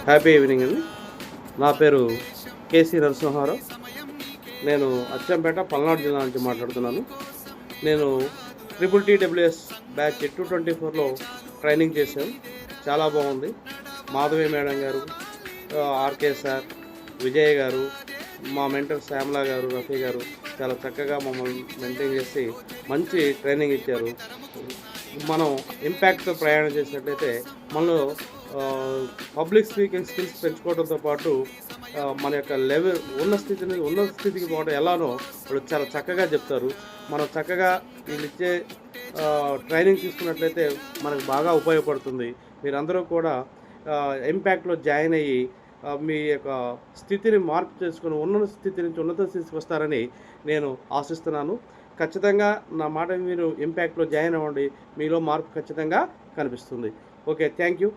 Happy evening అండి. నా పేరు కేసీ నరసింహారావు. నేను అచ్చంపేట పల్నాడు జిల్లా నుంచి మాట్లాడుతున్నాను. నేను TTTWS బ్యాచ్ 224లో ట్రైనింగ్ చేశాను. చాలా బాగుంది. మాధవి మేడం గారు, ఆర్కే సార్, విజయ్ గారు, మా మెంటర్ శ్యామలా గారు, రఫీ గారు చాలా చక్కగా మమ్మల్ని మెయింటైన్ చేసి మంచి ట్రైనింగ్ ఇచ్చారు. మనం ఇంపాక్ట్తో ప్రయాణం చేసినట్లయితే మనలో పబ్లిక్ స్పీకింగ్ స్కిల్స్ పెంచుకోవడంతో పాటు మన యొక్క లెవెల్ ఉన్న స్థితికి పోవడం ఎలానో వాళ్ళు చాలా చక్కగా చెప్తారు. మనం చక్కగా వీళ్ళు ఇచ్చే ట్రైనింగ్ తీసుకున్నట్లయితే మనకు బాగా ఉపయోగపడుతుంది. మీరందరూ కూడా ఇంపాక్ట్లో జాయిన్ అయ్యి మీ యొక్క స్థితిని మార్పు చేసుకుని ఉన్నత స్థితి నుంచి ఉన్నత స్థితికి వస్తారని నేను ఆశిస్తున్నాను. ఖచ్చితంగా నా మాట మీరు ఇంపాక్ట్లో జాయిన్ అవ్వండి. మీలో మార్పు ఖచ్చితంగా కనిపిస్తుంది. Okay, thank you.